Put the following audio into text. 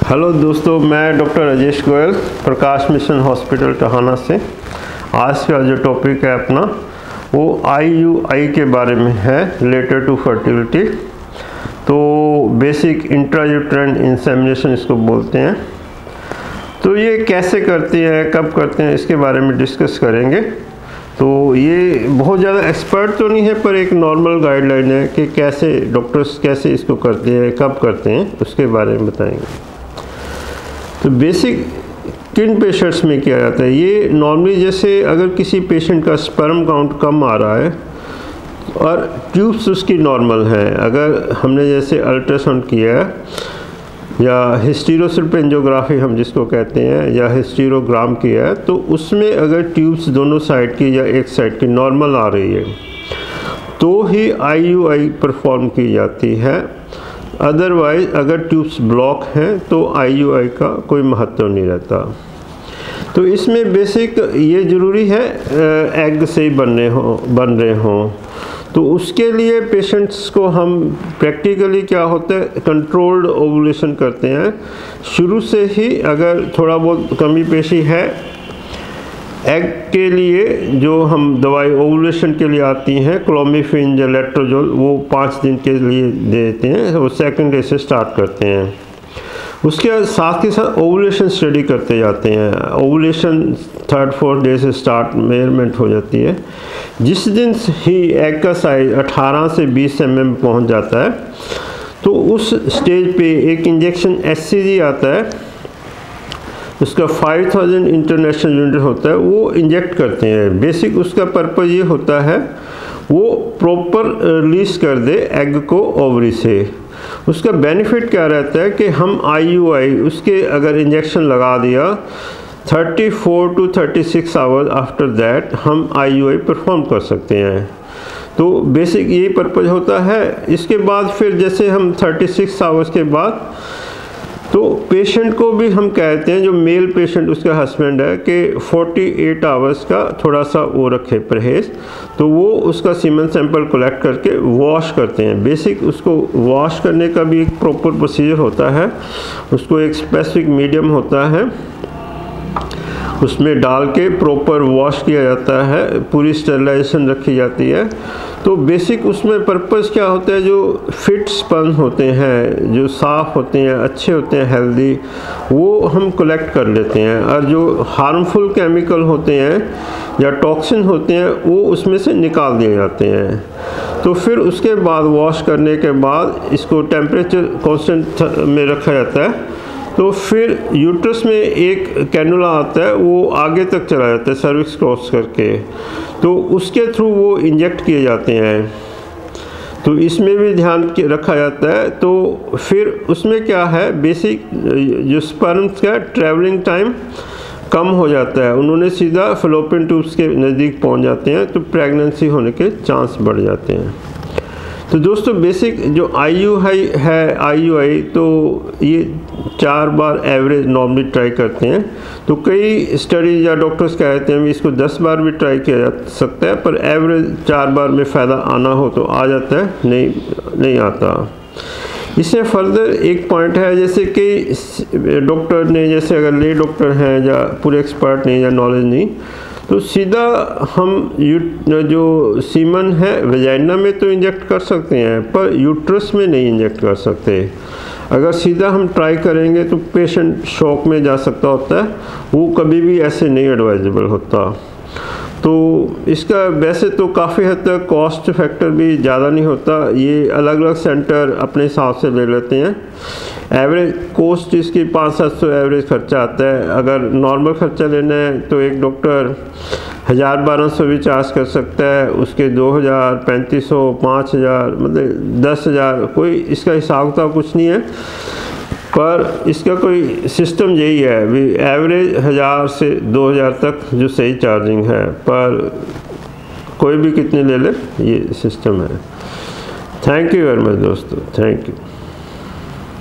Hello दोस्तों, मैं doctor Rajesh Goyal Prakash mission hospital टहाना से। आज का जो टॉपिक है अपना वो IUI के बारे में है, रिलेटेड टू फर्टिलिटी। तो बेसिक इंट्रायूट्राइन इंसेमिनेशन इसको बोलते हैं। तो ये कैसे करती है, कब करते हैं, इसके बारे में डिस्कस करेंगे। तो ये बहुत ज़्यादा एक्सपर्ट तो नहीं है, पर एक नॉर्मल गाइडलाइन है कि कैसे डॉक्टर्स कैसे इसको करते हैं, कब करते हैं, उसके बारे में बताएंगे। तो बेसिक किन पेशेंट्स में किया जाता है, ये नॉर्मली जैसे अगर किसी पेशेंट का स्पर्म काउंट कम आ रहा है और ट्यूब्स उसकी नॉर्मल है, अगर हमने जैसे अल्ट्रासाउंड किया है या हिस्टेरोसल्फेंजियोग्राफी हम जिसको कहते हैं या हिस्टेरोग्राम किया है, तो उसमें अगर ट्यूब्स दोनों साइड की या एक साइड की नॉर्मल आ रही है तो ही IUI परफॉर्म की जाती है। अदरवाइज अगर ट्यूब्स ब्लॉक हैं तो IUI का कोई महत्व नहीं रहता। तो इसमें बेसिक ये ज़रूरी है एग से ही बन रहे हों। तो उसके लिए पेशेंट्स को हम प्रैक्टिकली क्या होता है, कंट्रोल्ड ओवुलेशन करते हैं शुरू से ही। अगर थोड़ा बहुत कमी पेशी है एग के लिए, जो हम दवाई ओवुलेशन के लिए आती हैं क्लोमिफेन या लेट्रोजोल, वो 5 दिन के लिए देते हैं, वो सेकंड डे से स्टार्ट करते हैं। उसके साथ के साथ ओवुलेशन स्टडी करते जाते हैं। ओवुलेशन 3-4 डे से स्टार्ट मेजरमेंट हो जाती है। जिस दिन ही एग का साइज 18 से 20 mm पहुंच जाता है तो उस स्टेज पे एक इंजेक्शन HCG आता है, उसका 5000 इंटरनेशनल यूनिट होता है, वो इंजेक्ट करते हैं। बेसिक उसका पर्पज़ ये होता है वो प्रॉपर रिलीज़ कर दे एग को ओवरी से। उसका बेनिफिट क्या रहता है कि हम IUI उसके अगर इंजेक्शन लगा दिया 34 to 36 आवर्स आफ्टर दैट हम IUI परफॉर्म कर सकते हैं। तो बेसिक यही पर्पज़ होता है। इसके बाद फिर जैसे हम 36 आवर्स के बाद तो पेशेंट को भी हम कहते हैं, जो मेल पेशेंट उसका हस्बैंड है, कि 48 आवर्स का थोड़ा सा वो रखे परहेज। तो वो उसका सीमन सैंपल कलेक्ट करके वॉश करते हैं। बेसिक उसको वॉश करने का भी एक प्रॉपर प्रोसीजर होता है। उसको एक स्पेसिफिक मीडियम होता है, उसमें डाल के प्रॉपर वॉश किया जाता है, पूरी स्टेरिलाइजेशन रखी जाती है। तो बेसिक उसमें पर्पस क्या होता है, जो फिट स्पर्म होते हैं, जो साफ़ होते हैं, अच्छे होते हैं, हेल्दी, वो हम कलेक्ट कर लेते हैं। और जो हार्मफुल केमिकल होते हैं या टॉक्सिन होते हैं वो उसमें से निकाल दिए जाते हैं। तो फिर उसके बाद वॉश करने के बाद इसको टेम्परेचर कांस्टेंट में रखा जाता है। तो फिर यूट्रस में एक कैनुला आता है, वो आगे तक चला जाता है सर्विक्स क्रॉस करके, तो उसके थ्रू वो इंजेक्ट किए जाते हैं। तो इसमें भी ध्यान रखा जाता है। तो फिर उसमें क्या है, बेसिक जो स्पर्म्स का ट्रैवलिंग टाइम कम हो जाता है, उन्होंने सीधा फैलोपियन ट्यूब्स के नज़दीक पहुंच जाते हैं, तो प्रेगनेंसी होने के चांस बढ़ जाते हैं। तो दोस्तों बेसिक जो IUI है, IUI तो ये 4 बार एवरेज नॉर्मली ट्राई करते हैं। तो कई स्टडीज या डॉक्टर्स कहते हैं इसको 10 बार भी ट्राई किया जा सकता है, पर एवरेज 4 बार में फ़ायदा आना हो तो आ जाता है, नहीं आता। इससे फर्दर एक पॉइंट है, जैसे कि डॉक्टर ने, जैसे अगर ले डॉक्टर हैं या पूरे एक्सपर्ट नहीं या नॉलेज नहीं, तो सीधा हम जो सीमन है वजाइना में तो इंजेक्ट कर सकते हैं, पर यूट्रस में नहीं इंजेक्ट कर सकते। अगर सीधा हम ट्राई करेंगे तो पेशेंट शॉक में जा सकता होता है, वो कभी भी ऐसे नहीं एडवाइजेबल होता। तो इसका वैसे तो काफ़ी हद तक कॉस्ट फैक्टर भी ज़्यादा नहीं होता, ये अलग अलग सेंटर अपने हिसाब से ले लेते हैं। एवरेज कॉस्ट इसकी 500-700 एवरेज खर्चा आता है। अगर नॉर्मल खर्चा लेना है तो एक डॉक्टर 1000-1200 भी चार्ज कर सकता है, उसके 2000, 3500, 5000, मतलब 10,000, कोई इसका हिसाब किताब कुछ नहीं है। पर इसका कोई सिस्टम यही है भी, एवरेज 1000 से 2000 तक जो सही चार्जिंग है, पर कोई भी कितने ले ले, ये सिस्टम है। थैंक यू वेरी मच दोस्तों, थैंक यू।